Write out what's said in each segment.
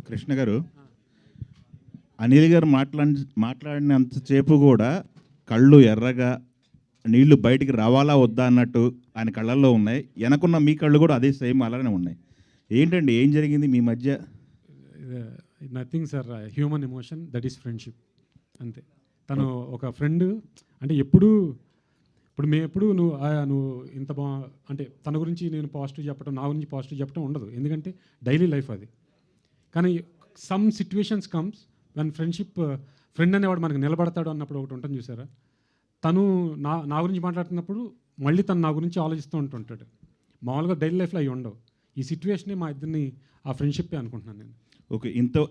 కృష్ణ గారు, అనిల్ గారు మాట్లాడినంతసేపు కూడా కళ్ళు ఎర్రగా నీళ్లు బయటికి రావాలా వద్దా అన్నట్టు ఆయన కళ్ళల్లో ఉన్నాయి. వెనకున్న మీ కళ్ళు కూడా అదే సేమ్ అలానే ఉన్నాయి. ఏంటండి, ఏం జరిగింది మీ మధ్య? Nothing sir, human emotion, that is friendship, అంతే. తను ఒక ఫ్రెండ్ అంటే ఇప్పుడు మేము ఎప్పుడు నువ్వు ఇంత అంటే తన గురించి నేను పాజిటివ్ చెప్పడం, నా గురించి పాజిటివ్ చెప్పడం ఉండదు, ఎందుకంటే డైలీ లైఫ్ అది. కానీ some situations comes when friend అనేవాడు మనకు నిలబడతాడు అన్నప్పుడు ఒకటి ఉంటుంది చూసారా. తను నా గురించి మాట్లాడుతున్నప్పుడు మళ్ళీ తను నా గురించి ఆలోచిస్తూ ఉంటుంటాడు. మామూలుగా డైలీ లైఫ్లో అవి ఉండవు. ఈ సిచ్యువేషనే మా ఇద్దరిని ఆ ఫ్రెండ్షిప్పే అనుకుంటున్నాను నేను. ఓకే,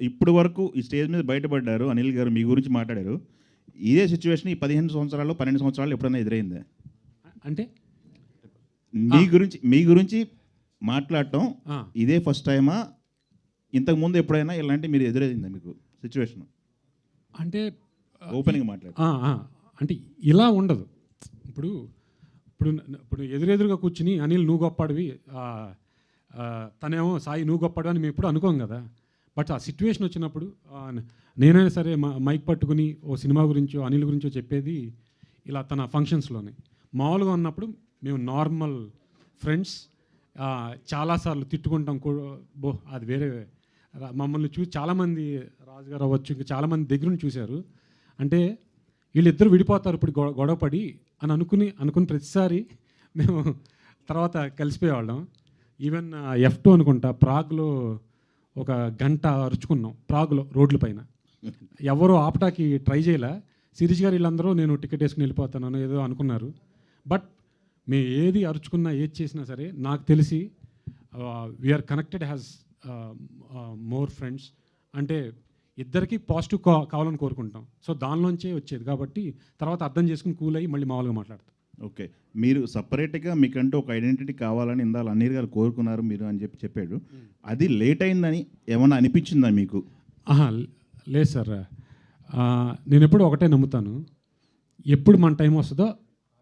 ఇప్పుడు వరకు ఈ స్టేజ్ మీద బయటపడ్డారు అనిల్ గారు, మీ గురించి మాట్లాడారు. ఇదే సిచ్యువేషన్ ఈ 15 సంవత్సరాలు 12 సంవత్సరాలు ఎప్పుడైనా ఎదురైందా? అంటే మీ గురించి మాట్లాడటం ఇదే ఫస్ట్ టైమా? ఇంతకుముందు ఎప్పుడైనా ఇలాంటి మీరు ఎదురైందా మీకు సిచ్యువేషన్? అంటే ఓపెన్గా మాట్లాడు. అంటే ఇలా ఉండదు. ఇప్పుడు ఇప్పుడు ఇప్పుడు ఎదురెదురుగా కూర్చుని అనిల్ నువ్వు గొప్పడివి, తనేమో సాయి నువ్వు గొప్పడు అని మేము ఎప్పుడు అనుకోం కదా. బట్ ఆ సిచ్యువేషన్ వచ్చినప్పుడు నేనైనా సరే మైక్ పట్టుకుని ఓ సినిమా గురించో అనిల్ గురించో చెప్పేది ఇలా తన ఫంక్షన్స్లోనే. మామూలుగా ఉన్నప్పుడు మేము నార్మల్ ఫ్రెండ్స్, చాలాసార్లు తిట్టుకుంటాం బో, అది వేరే. మమ్మల్ని చూసి చాలామంది, రాజుగారు అవ్వచ్చు, ఇంకా చాలామంది దగ్గర నుంచి చూశారు. అంటే వీళ్ళిద్దరు విడిపోతారు ఇప్పుడు గొడవపడి అని అనుకుని ప్రతిసారి మేము తర్వాత కలిసిపోయేవాళ్ళం. ఈవెన్ F2 అనుకుంటా, ప్రాగ్లో ఒక గంట అరుచుకున్నాం, ప్రాగ్లో రోడ్ల పైన. ఎవరో ఆపటాకి ట్రై చేయలే. శిరీష్ గారు వీళ్ళందరూ నేను టికెట్ వేసుకుని వెళ్ళిపోతాను ఏదో అనుకున్నారు. బట్ మేము ఏది అరుచుకున్నా ఏది చేసినా సరే నాకు తెలిసి we are connected has more friends. అంటే ఇద్దరికి పాజిటివ్ కావాలని కోరుకుంటాం. సో దానిలోంచే వచ్చేది కాబట్టి తర్వాత అర్థం చేసుకుని కూల్ అయ్యి మళ్ళీ మామూలుగా మాట్లాడతాం. ఓకే, మీరు సపరేట్గా మీకంటూ ఒక ఐడెంటిటీ కావాలని ఇందాక అనిల్ గారు కోరుకున్నారు మీరు అని చెప్పాడు. అది లేట్ అయిందని ఏమన్నా అనిపించిందా మీకు? లేదు సార్, నేను ఎప్పుడు ఒకటే నమ్ముతాను, ఎప్పుడు మన టైం వస్తుందో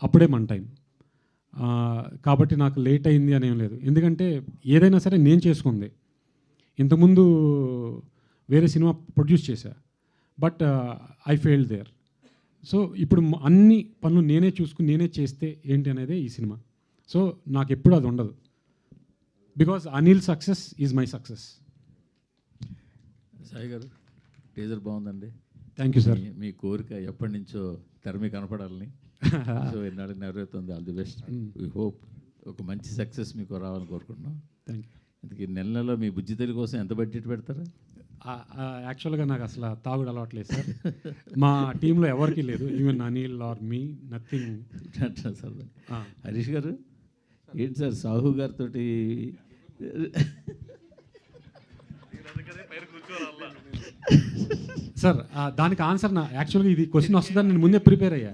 అప్పుడే మన టైం. కాబట్టి నాకు లేట్ అయింది అని ఏం లేదు. ఎందుకంటే ఏదైనా సరే నేను చేసుకుంది. ఇంతకుముందు వేరే సినిమా ప్రొడ్యూస్ చేశా, but I failed there. So ఇప్పుడు అన్ని పనులు నేనే చూసుకుని నేనే చేస్తే ఏంటి అనేది ఈ సినిమా. సో నాకు ఎప్పుడు అది ఉండదు, because Anil success is my success. Sai గారు, టీజర్ బాగుందండి. Thank you sir. మీ కోరిక ఎప్పటి నుంచో తెర మీద కనపడాలని, సో ఎన్నాళ్ళు నెరవేరుతుంది. All the best. We hope ఒక మంచి సక్సెస్ మీకు రావాలని కోరుకుంటున్నాం. Thank you. ఇంతకీ నెలలో మీ బుజ్జి తల్లి కోసం ఎంత బడ్జెట్ పెడతారు? యాక్చువల్గా నాకు అసలు తాగుడు అలవాట్లేదు సార్. మా టీంలో ఎవరికి లేదు, even Anil or me, nothing. Sir Harish గారు ఏంటి సార్ సాహు గారితో సార్ దానికి ఆన్సర్ యాక్చువల్గా ఇది క్వశ్చన్ వస్తుందని నేను ముందే ప్రిపేర్ అయ్యా.